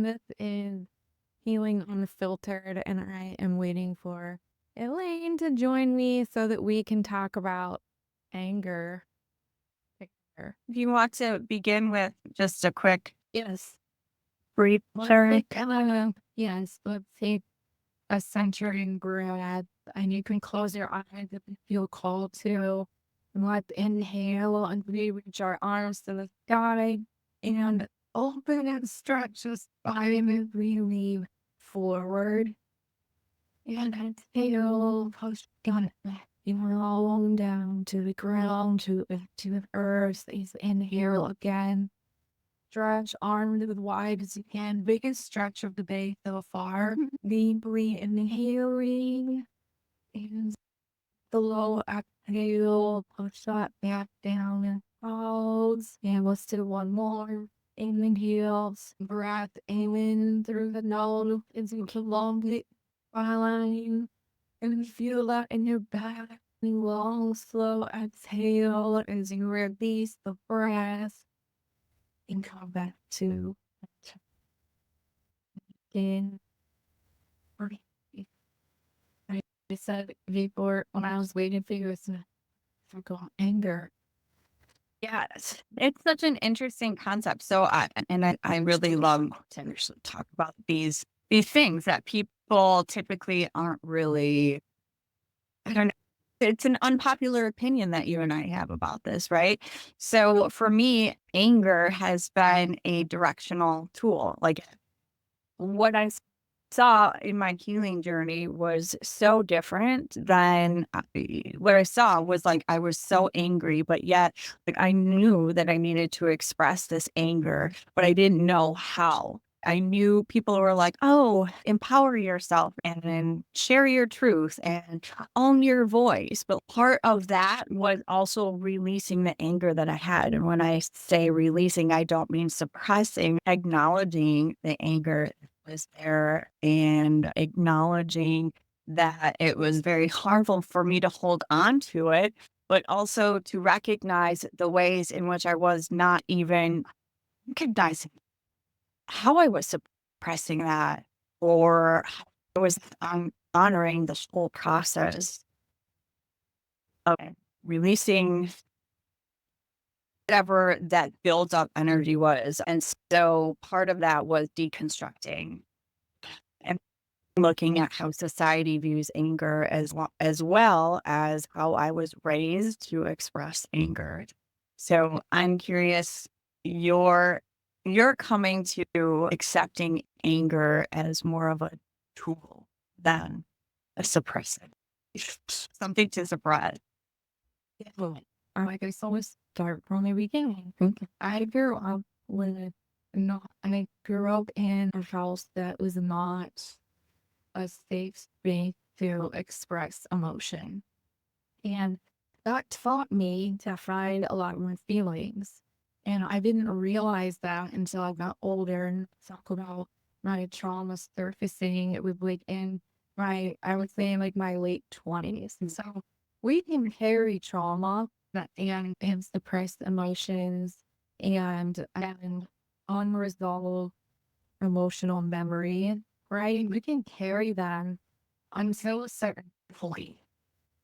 This is Healing Unfiltered, and I am waiting for Elaine to join me so that we can talk about anger. Together. If you want to begin with just a quick Yes. brief Let's take a centering breath, and you can close your eyes if you feel called to. And let's inhale and we reach our arms to the sky and open and stretch the spine as we lean forward. And exhale, push down long down to the ground, to the earth. Please inhale again. Stretch arms as wide as you can. Biggest stretch of the day so far. Deeply inhaling. And the low exhale. Push that back down and pause. And let's do one more. Inhale. Breath in through the nose as you elongate spine. And feel that in your back. Long, slow exhale as you release the breath and come back to in breathe. I said before when I was waiting for you, it's forgot anger. yes. It's such an interesting concept. So I really love to actually talk about these things that people typically aren't really, I don't know. It's an unpopular opinion that you and I have about this, right? So for me, anger has been a directional tool. Like what I saw in my healing journey was so different than what I saw was like I was so angry, but yet like I knew that I needed to express this anger, but I didn't know how. I knew people were like, oh, empower yourself and then share your truth and own your voice. But part of that was also releasing the anger that I had. And when I say releasing, I don't mean suppressing, acknowledging the anger was there and acknowledging that it was very harmful for me to hold on to it, but also to recognize the ways in which I was not even recognizing how I was suppressing that or how I was honoring this whole process of releasing whatever that built up energy was. And so part of that was deconstructing and looking at how society views anger as well as how I was raised to express anger. So I'm curious, you're coming to accepting anger as more of a tool than a suppressant, something to suppress. Definitely. Like I always start from the beginning. I grew up with not, and I grew up in a house that was not a safe space to express emotion. And that taught me to hide a lot of my feelings. And I didn't realize that until I got older and talk about my trauma surfacing. It was like in I would say like my late 20s. And so we can carry trauma and suppressed emotions and unresolved emotional memory, right? We can carry them until a certain point.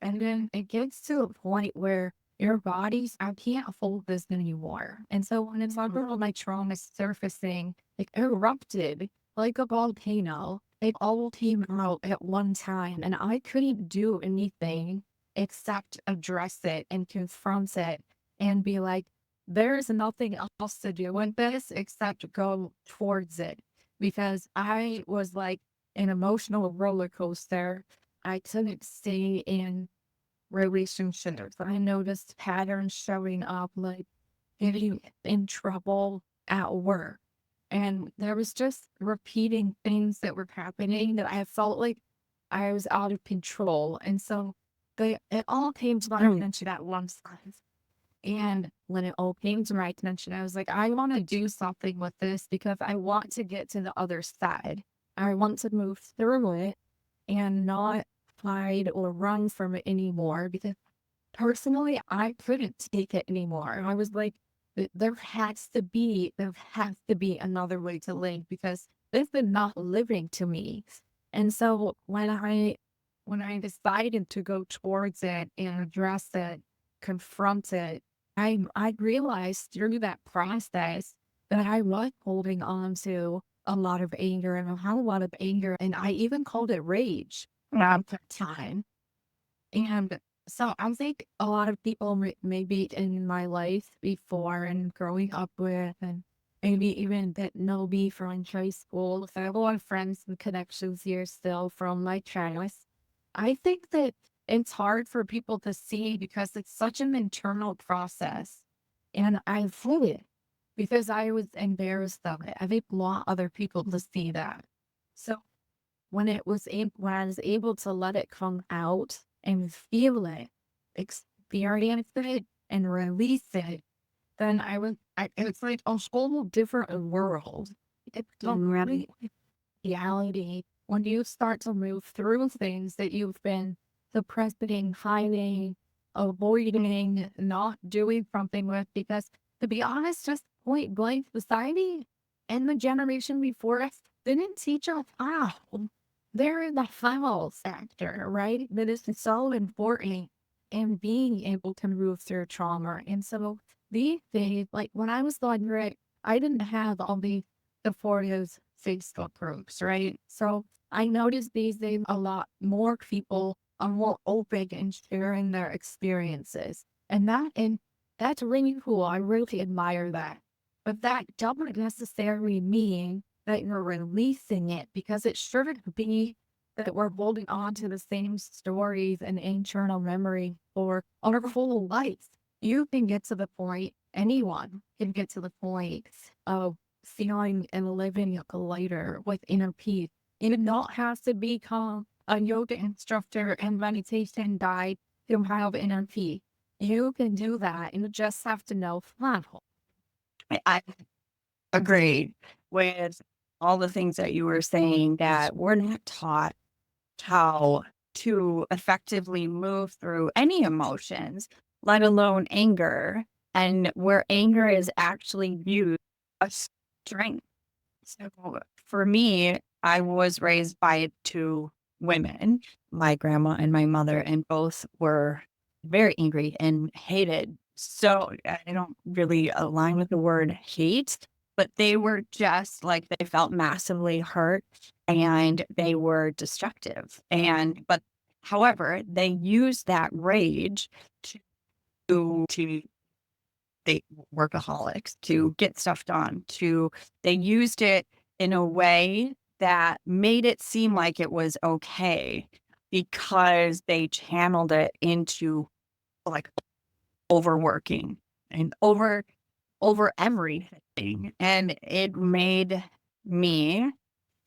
And then it gets to a point where your body's, I can't hold this anymore. And so when it's like all my trauma surfacing, it erupted like a volcano. It all came out at one time. And I couldn't do anything except address it and confront it and be like, there's nothing else to do with this except go towards it. Because I was like an emotional roller coaster. I couldn't stay in relationships. I noticed patterns showing up, like getting in trouble at work. And there was just repeating things that were happening that I felt like I was out of control. And so it all came to my attention at one time. And when it all came to my attention, I was like, I want to do something with this because I want to get to the other side. I want to move through it and not hide or run from it anymore because personally, I couldn't take it anymore. I was like, there has to be another way to live because this is not living to me. And so when I decided to go towards it and address it, confront it, I realized through that process that I was holding on to a lot of anger, and I had a lot of anger, and I even called it rage at the time. And so I think a lot of people maybe in my life before and growing up with, and maybe even that know me from high school. So I have a lot of friends and connections here still from my childhood. I think that it's hard for people to see because it's such an internal process. And I feel it because I was embarrassed of it. I think want other people to see that. So when I was able to let it come out and feel it, experience it, and release it, then it's like a whole different world. It's really reality when you start to move through things that you've been suppressing, hiding, avoiding, not doing something with, because to be honest, just point blank society and the generation before us didn't teach us how. They're in the foul sector, right? That is so important in being able to move through trauma. And so these days, like when I was younger, I didn't have all these supportive Facebook groups, right? So I noticed these days a lot more people are more open in sharing their experiences. And that's really cool. I really admire that. But that doesn't necessarily mean that you're releasing it, because it shouldn't be that we're holding on to the same stories and internal memory for our whole life. You can get to the point, anyone can get to the point of feeling and living lighter with inner peace. You don't have to become a yoga instructor and meditation guide to have inner peace. You can do that. You just have to know how. I agree with all the things that you were saying, that we're not taught how to effectively move through any emotions, let alone anger, and where anger is actually viewed as strength. So for me, I was raised by two women, my grandma and my mother, and both were very angry and hated. So I don't really align with the word hate, but they were just like, they felt massively hurt and they were destructive. But however, they used that rage to they workaholics, to get stuff done, they used it in a way that made it seem like it was okay because they channeled it into like overworking and over everything. And it made me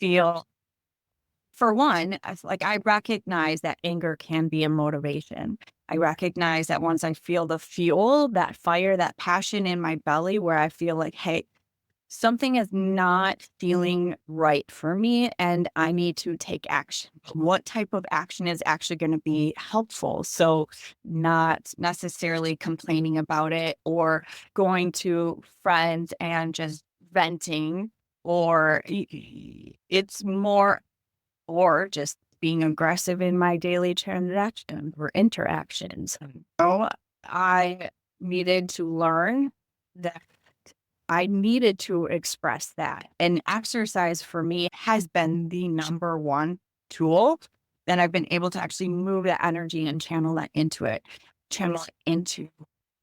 feel, for one, I recognize that anger can be a motivation. I recognize that once I feel the fuel, that fire, that passion in my belly, where I feel like, hey, something is not feeling right for me and I need to take action. What type of action is actually going to be helpful? So, not necessarily complaining about it or going to friends and just venting, or it's more, or just being aggressive in my daily transactions or interactions. So I needed to learn that I needed to express that. And exercise for me has been the number one tool that I've been able to actually move that energy and channel it into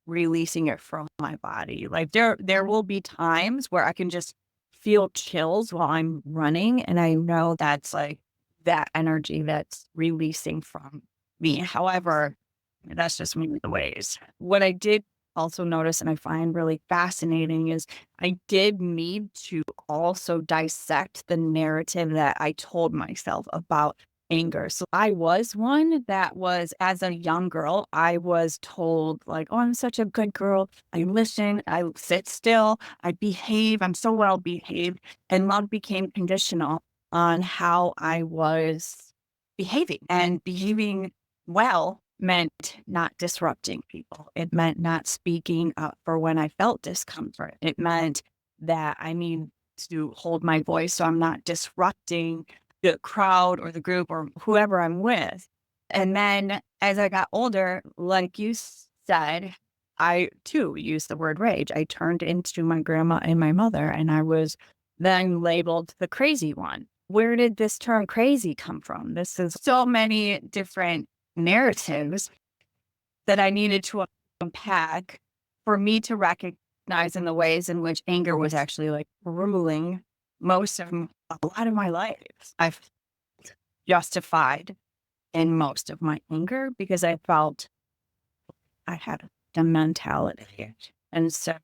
releasing it from my body. Like there will be times where I can just feel chills while I'm running. And I know that's like that energy that's releasing from me. However, that's just one of the ways. What I did also notice and I find really fascinating is I did need to also dissect the narrative that I told myself about anger. So I was one that was, as a young girl, I was told like, oh, I'm such a good girl. I listen, I sit still, I behave, I'm so well behaved. And love became conditional on how I was behaving, and behaving well meant not disrupting people. It meant not speaking up for when I felt discomfort. It meant that, I mean, to hold my voice so I'm not disrupting the crowd or the group or whoever I'm with. And then as I got older, like you said, I too used the word rage. I turned into my grandma and my mother, and I was then labeled the crazy one. Where did this term crazy come from? This is so many different narratives that I needed to unpack for me to recognize in the ways in which anger was actually like ruling a lot of my life. I've justified in most of my anger because I felt I had the mentality. And so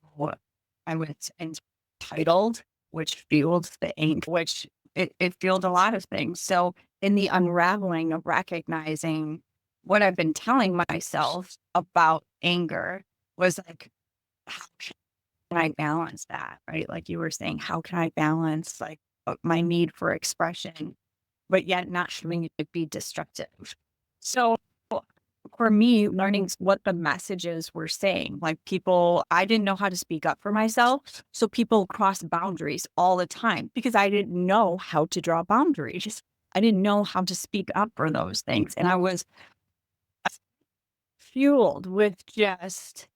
I was entitled, which fueled the anger, which it fueled a lot of things. So in the unraveling of recognizing what I've been telling myself about anger was like, how can I balance that? Right. Like you were saying, how can I balance like my need for expression, but yet not having it be destructive? So for me, learning what the messages were saying, like people, I didn't know how to speak up for myself. So people cross boundaries all the time because I didn't know how to draw boundaries. I didn't know how to speak up for those things. And I was fueled with just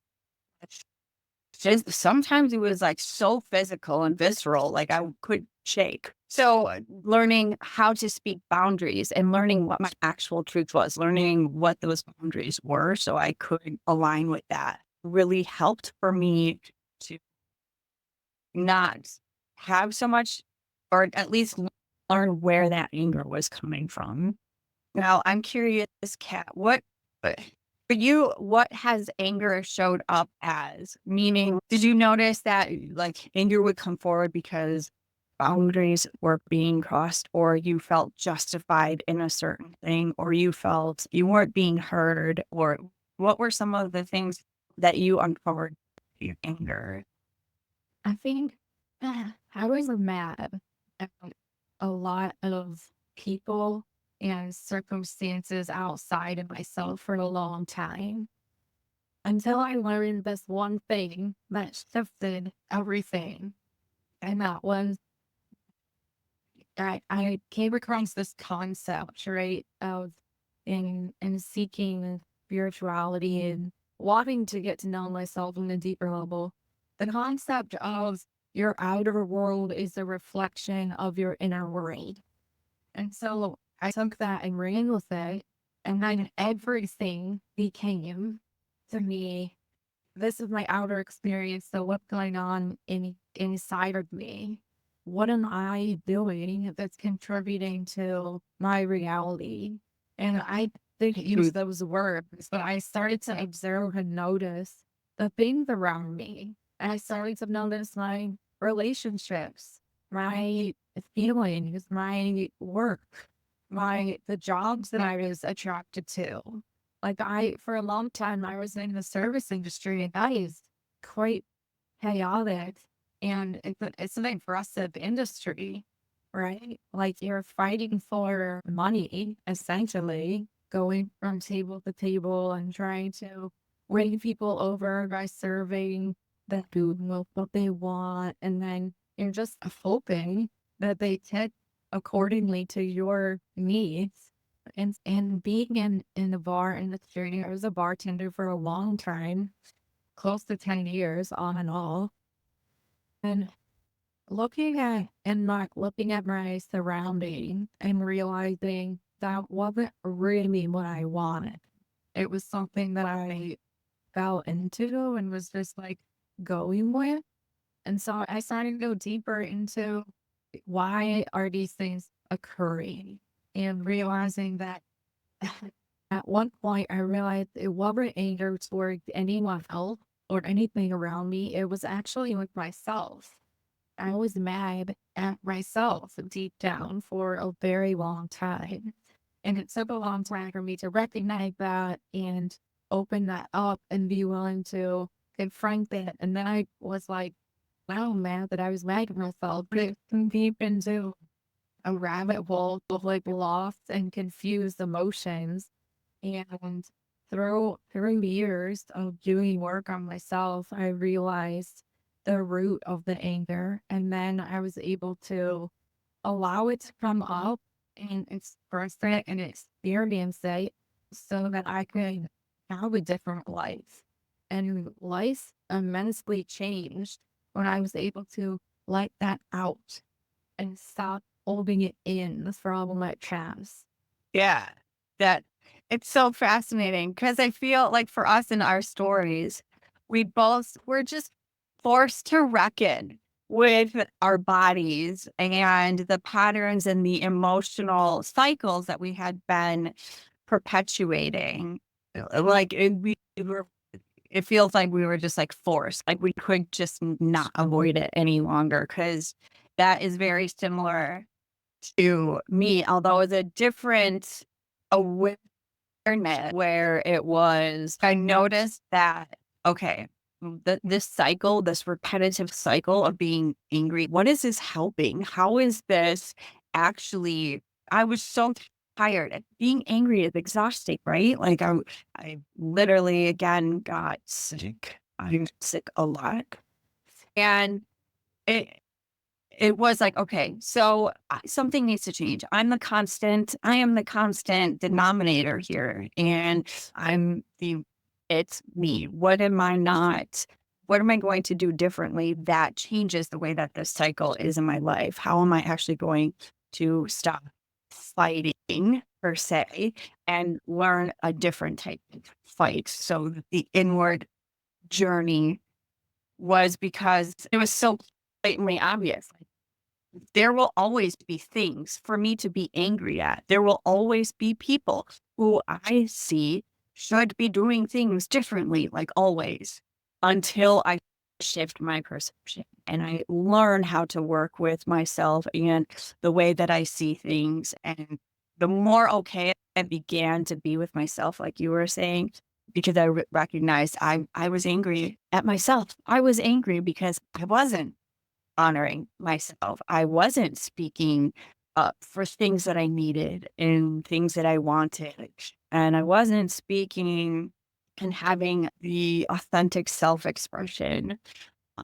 sometimes it was like so physical and visceral, like I could shake. So learning how to speak boundaries and learning what my actual truth was, learning what those boundaries were so I could align with that really helped for me to not have so much, or at least learn where that anger was coming from. Now, I'm curious, Kat, for you, what has anger showed up as? Meaning, did you notice that like anger would come forward because boundaries were being crossed, or you felt justified in a certain thing, or you felt you weren't being heard, or what were some of the things that you uncovered your anger? I think I was mad at a lot of people and circumstances outside of myself for a long time until I learned this one thing that shifted everything. And that was I came across this concept, right, of in seeking spirituality and wanting to get to know myself on a deeper level. The concept of your outer world is a reflection of your inner world. And so I took that and ran with it, and then everything became to me, this is my outer experience. So what's going on inside of me? What am I doing that's contributing to my reality? And I didn't use those words, but I started to observe and notice the things around me. And I started to notice my relationships, my feelings, my work, the jobs that I was attracted to. Like for a long time, I was in the service industry, and that is quite chaotic. And it's an impressive industry, right? Like you're fighting for money, essentially, going from table to table and trying to win people over by serving the food with what they want. And then you're just hoping that they tip accordingly to your needs. And being in the bar industry, I was a bartender for a long time, close to 10 years on and off. And looking at my surroundings and realizing that wasn't really what I wanted. It was something that I fell into and was just like going with. And so I started to go deeper into why are these things occurring and realizing that at one point, I realized it wasn't anger towards anyone else or anything around me. It was actually with myself. I was mad at myself deep down for a very long time. And it took a long time for me to recognize that and open that up and be willing to confront that. And then I was like, wow, man, that I was mad at myself. But it can deep into a rabbit hole of like lost and confused emotions. And through years of doing work on myself, I realized the root of the anger. And then I was able to allow it to come up and express it and experience it so that I could have a different life. And life immensely changed when I was able to let that out and stop holding it in from my past. Yeah. That it's so fascinating because I feel like for us in our stories, we're just forced to reckon with our bodies and the patterns and the emotional cycles that we had been perpetuating. Like it feels like we were just like forced, like we could just not avoid it any longer because that is very similar to me, although it's a different awareness where it was, I noticed that, okay, this cycle, this repetitive cycle of being angry, what is this helping? How is this actually, I was so tired. And being angry is exhausting, right? Like I literally again got sick. I'm sick a lot. And it, it was like, okay, so something needs to change. I am the constant denominator here. And it's me. What am I going to do differently that changes the way that this cycle is in my life? How am I actually going to stop fighting per se and learn a different type of fight? So the inward journey was because it was so blatantly obvious. There will always be things for me to be angry at. There will always be people who I see should be doing things differently, like always, until I shift my perception and I learn how to work with myself and the way that I see things. And the more okay I began to be with myself, like you were saying, because I recognized I was angry at myself. I was angry because I wasn't honoring myself. I wasn't speaking up for things that I needed and things that I wanted. And I wasn't speaking and having the authentic self expression.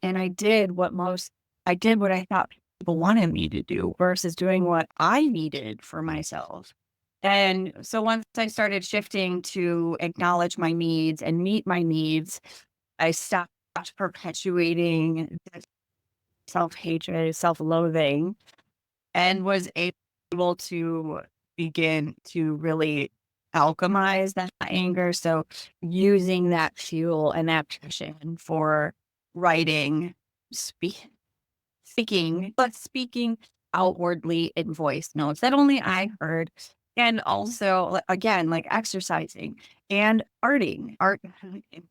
And I did what I thought people wanted me to do versus doing what I needed for myself. And so once I started shifting to acknowledge my needs and meet my needs, I stopped perpetuating self-hatred, self-loathing, and was able to begin to really alchemize that anger. So using that fuel and that passion for writing, speak, speaking, but speaking outwardly in voice notes that only I heard. And also, again, like exercising and art,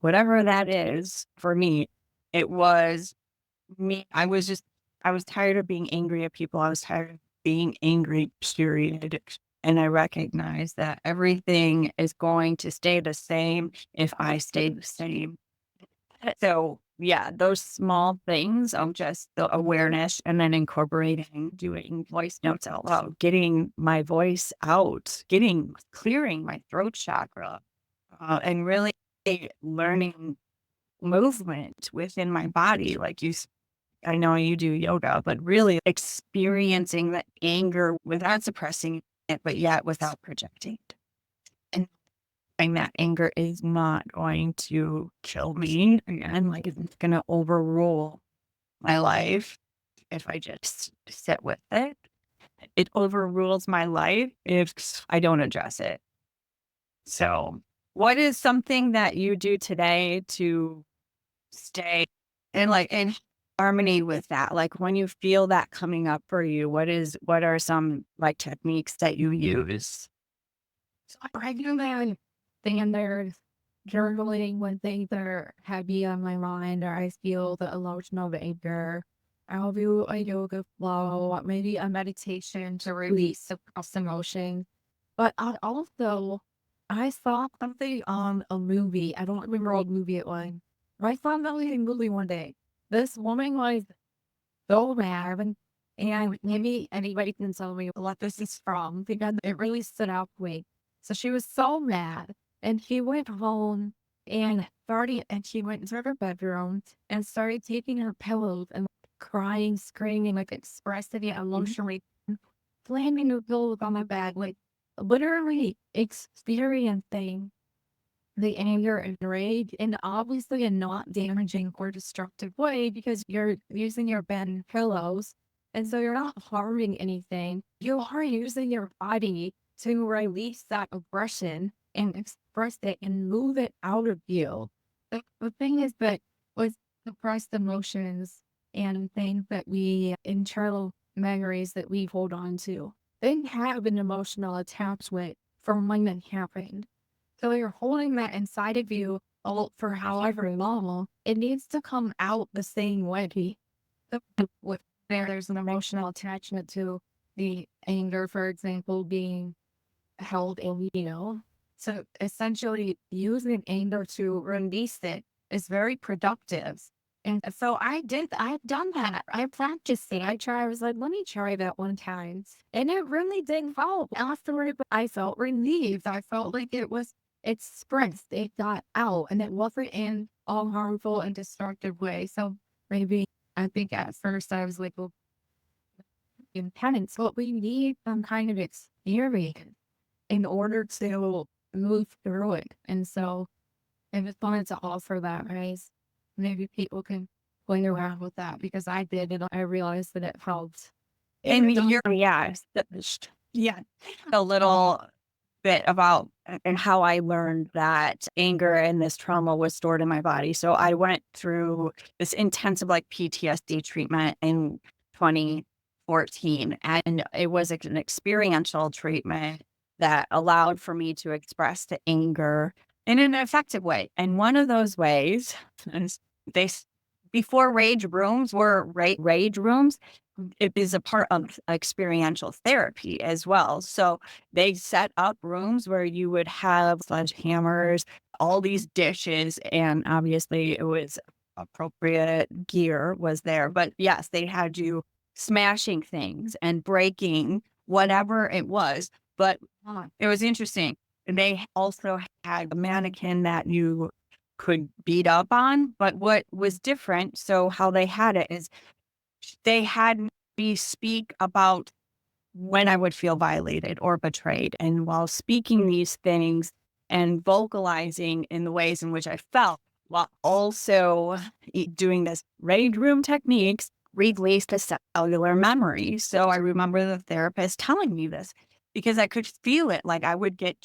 whatever that is for me, it was me, I was tired of being angry at people. I was tired of being angry, period. And I recognized that everything is going to stay the same if I stay the same. So, yeah, those small things of just the awareness and then incorporating doing voice notes out loud, getting my voice out, clearing my throat chakra, and really learning movement within my body. I know you do yoga, but really experiencing the anger without suppressing it, but yet without projecting it. And that anger is not going to kill me. And like, it's going to overrule my life if I just sit with it. It overrules my life if I don't address it. So, what is something that you do today to stay in harmony with that? Like when you feel that coming up for you, what are some like techniques that you use? So I regularly stand there journaling when things are heavy on my mind or I feel the emotion of anger. I'll do a yoga flow, maybe a meditation to release suppressed emotion. But I saw something on a movie. I don't remember what movie it was. But I saw a movie one day. This woman was so mad, and maybe anybody can tell me what this is from because it really stood out to me. So she was so mad, and she went home And she went into her bedroom and started taking her pillows and crying, screaming, like expressing it emotionally, slamming the pillows on my bed, like literally experiencing the anger and rage in obviously a not damaging or destructive way because you're using your bed and pillows. And so you're not harming anything. You are using your body to release that aggression and express it and move it out of you. The thing is that with suppressed emotions and things that we, internal memories that we hold on to, they have an emotional attachment from when it happened. So you're holding that inside of you for however long, it needs to come out the same way. With there's an emotional attachment to the anger, for example, being held in you. So essentially, using anger to release it is very productive. And so I've done that. I practiced it. I was like, let me try that one time. And it really did help. Afterward, I felt relieved. I felt like it was expressed, it got out, and it wasn't in all harmful and destructive way. So maybe I think at first I was like, well, intense, but we need some kind of experience in order to move through it. And so I just wanted to offer that, right? Maybe people can play around with that because I did and I realized that it helped. And you're, yeah, yeah, a little bit about and how I learned that anger and this trauma was stored in my body. So I went through this intensive like PTSD treatment in 2014, and it was an experiential treatment that allowed for me to express the anger in an effective way. And one of those ways is they before rage rooms were rage rooms, it is a part of experiential therapy as well. So they set up rooms where you would have sledgehammers, all these dishes, and obviously it was appropriate gear was there. But yes, they had you smashing things and breaking whatever it was. But it was interesting. They also had a mannequin that you could beat up on. But what was different, so how they had it is they had me speak about when I would feel violated or betrayed. And while speaking these things and vocalizing in the ways in which I felt, while also doing this rage room techniques, released a cellular memory. So I remember the therapist telling me this because I could feel it. Like I would get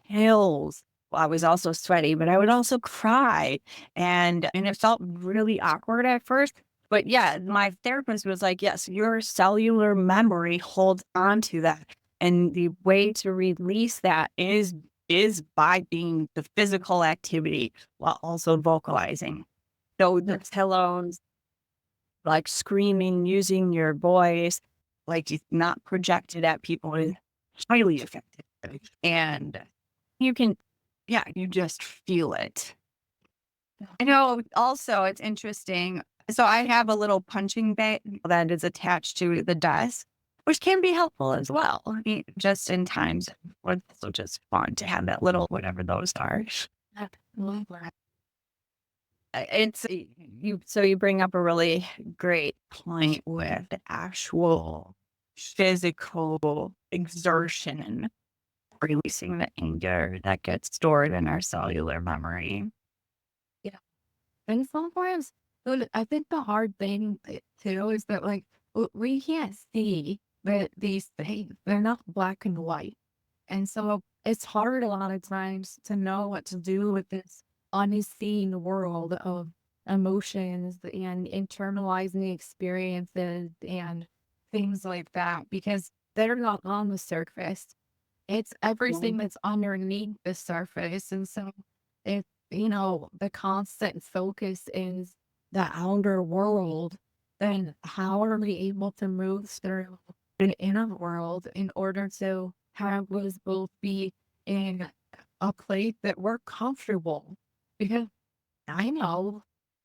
chills. Well, I was also sweaty, but I would also cry. And it felt really awkward at first. But yeah, my therapist was like, yes, your cellular memory holds on to that. And the way to release that is by being the physical activity while also vocalizing. So the pillows, like screaming, using your voice, like not projected at people is highly effective. And you can, yeah, you just feel it. I know also it's interesting. So I have a little punching bag that is attached to the desk, which can be helpful as well. I mean, just in times where it's also just fun to have that little whatever those are. It's you. So you bring up a really great point with the actual physical exertion, releasing the anger that gets stored in our cellular memory. Yeah. And sometimes, I think the hard thing too is that like we can't see that these things, they're not black and white. And so it's hard a lot of times to know what to do with this unseen world of emotions and internalizing experiences and things like that because they're not on the surface. It's everything that's underneath the surface. And so if, the constant focus is the outer world, then how are we able to move through the inner world in order to have us both be in a place that we're comfortable? Because I know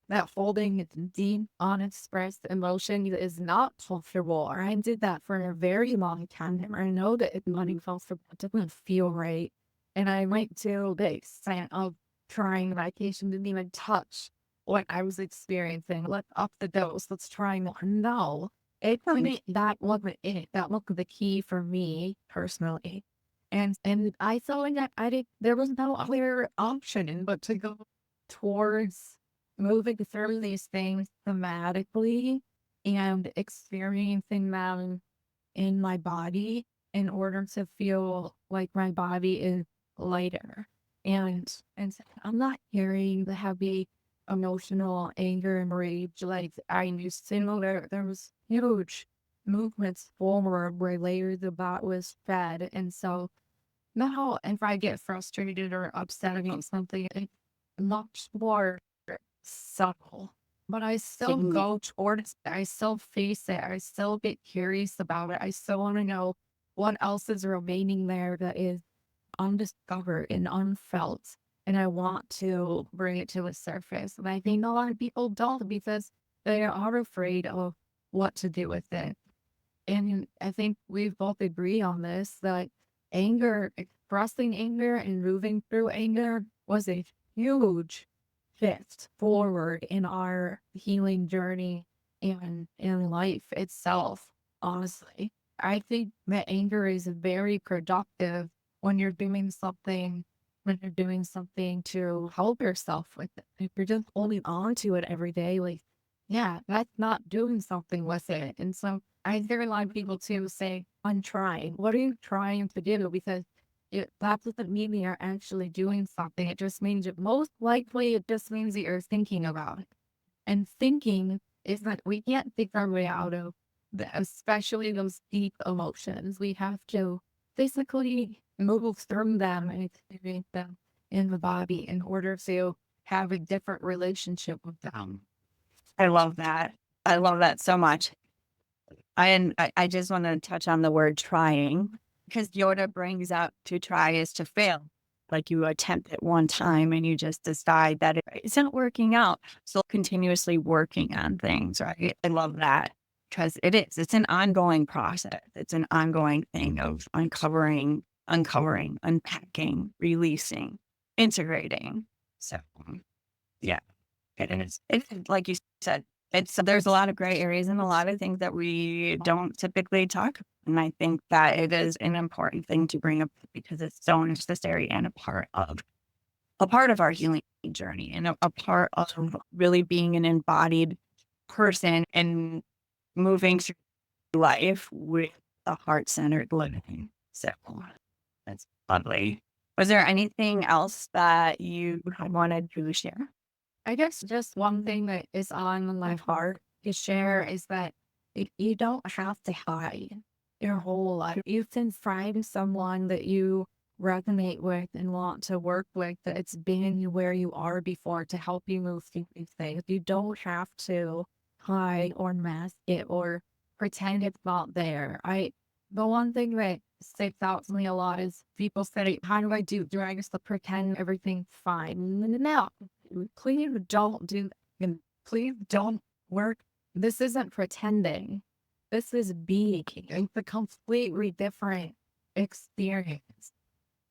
that holding deep, unexpressed emotion is not comfortable. Or I did that for a very long time. And I know that it's not comfortable. It doesn't feel right. And I might do the extent of trying medication, didn't even touch what I was experiencing. Let's up the dose. Let's try more. No, it for me, that wasn't it. That wasn't the key for me personally. And I felt like I did there was no other option but to go towards moving through these things thematically and experiencing them in my body in order to feel like my body is lighter. And so I'm not carrying the heavy emotional anger and rage like I used to. There was huge movements forward where layers of that was fed. And so now if I get frustrated or upset about something, it's much more subtle. But I still go towards it. I still face it. I still get curious about it. I still want to know what else is remaining there that is undiscovered and unfelt. And I want to bring it to the surface. And I think a lot of people don't because they are afraid of what to do with it. And I think we both agree on this that anger, expressing anger and moving through anger was a huge shift forward in our healing journey and in life itself, honestly. I think that anger is very productive when you're doing something, when you're doing something to help yourself with it. If you're just holding on to it every day, like, yeah, that's not doing something with it. And so I hear a lot of people too say, I'm trying. What are you trying to do? Because that doesn't mean you're actually doing something. It just means that most likely it just means that you're thinking about it. And thinking is that we can't think our way out of especially those deep emotions. We have to physically move through them and experience them in the body in order to have a different relationship with them. I love that. I love that so much. I just want to touch on the word trying because Yoda brings up to try is to fail. Like you attempt it one time and you just decide that it's not working out. So continuously working on things, right? I love that because it's an ongoing process. It's an ongoing thing of uncovering, unpacking, releasing, integrating. So yeah. It is like you said, there's a lot of gray areas and a lot of things that we don't typically talk about. And I think that it is an important thing to bring up because it's so necessary and a part of our healing journey and a part of really being an embodied person and moving through life with a heart-centered living. So that's lovely. Was there anything else that you wanted to share? I guess just one thing that is on my heart to share is that you don't have to hide your whole life. You can find someone that you resonate with and want to work with that's been where you are before to help you move through these things. You don't have to hide or mask it or pretend it's not there. The one thing that sticks out to me a lot is people say, how do I do? Do I just pretend everything's fine? No, please don't do that. Please don't work. This isn't pretending. This is being. It's a completely different experience.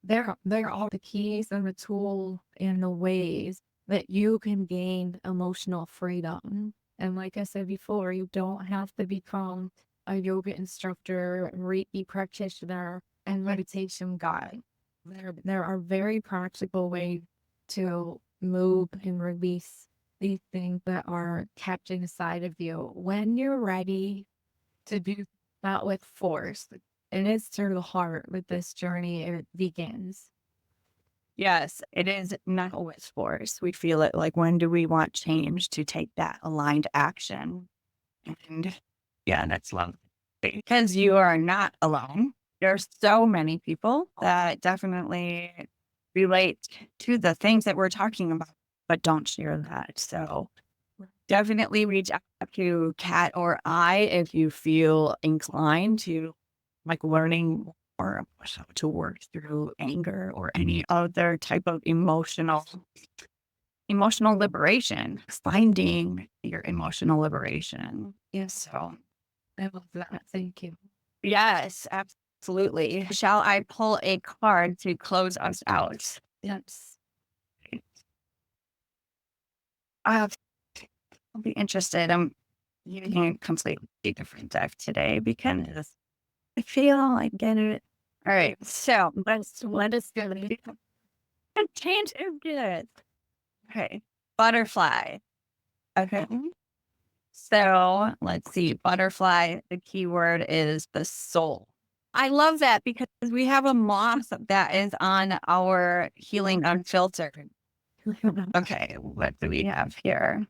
There are the keys and the tools and the ways that you can gain emotional freedom. And like I said before, you don't have to become a yoga instructor, Reiki practitioner, and meditation guide. There are very practical ways to move and release these things that are kept inside of you. When you're ready to do that with force, it is through the heart that this journey it begins. Yes, it is not always force. We feel it like when do we want change to take that aligned action? And yeah, that's love. Because you are not alone. There's so many people that definitely relate to the things that we're talking about, but don't share that. So definitely reach out to Kat or I if you feel inclined to like learning more how to work through anger or any other type of emotional liberation, finding your emotional liberation. Yes, So I love that. Thank you. yes, absolutely. Shall I pull a card to close us out? Yes. I'll be interested. I'm using a completely different deck today because I feel I get it. All right. So Let us go. change is good. Okay. Butterfly. Okay. So let's see. Butterfly, the key word is the soul. I love that because we have a moth that is on our Healing Unfiltered. Okay, what do we have here?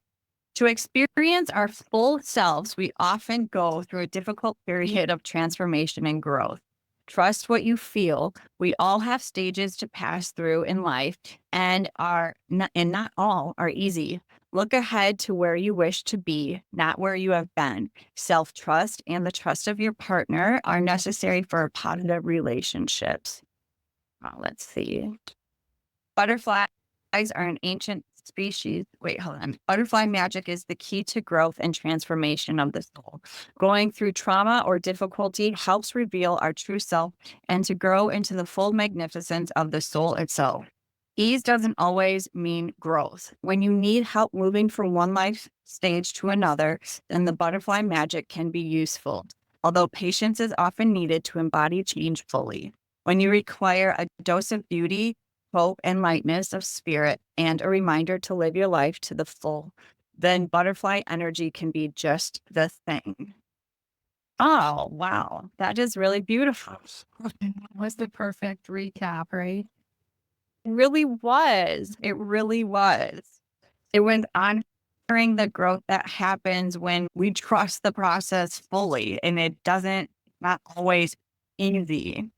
To experience our full selves, we often go through a difficult period of transformation and growth. Trust what you feel. We all have stages to pass through in life, and not all are easy. Look ahead to where you wish to be, not where you have been. Self-trust and the trust of your partner are necessary for positive relationships. Let's see. Butterflies are an ancient species. Wait, hold on. Butterfly magic is the key to growth and transformation of the soul. Going through trauma or difficulty helps reveal our true self and to grow into the full magnificence of the soul itself. Ease doesn't always mean growth. When you need help moving from one life stage to another, then the butterfly magic can be useful, although patience is often needed to embody change fully. When you require a dose of beauty, hope, and lightness of spirit, and a reminder to live your life to the full, then butterfly energy can be just the thing. Oh, wow. That is really beautiful. That was the perfect recap, right? It really was. It really was. It was honoring the growth that happens when we trust the process fully, and it doesn't, not always easy.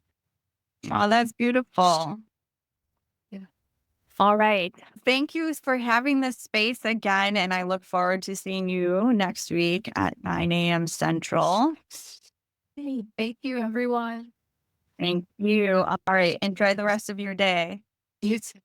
Oh, that's beautiful. Yeah. All right. Thank you for having this space again. And I look forward to seeing you next week at 9 a.m. Central. Hey, thank you, everyone. Thank you. All right. Enjoy the rest of your day. You too.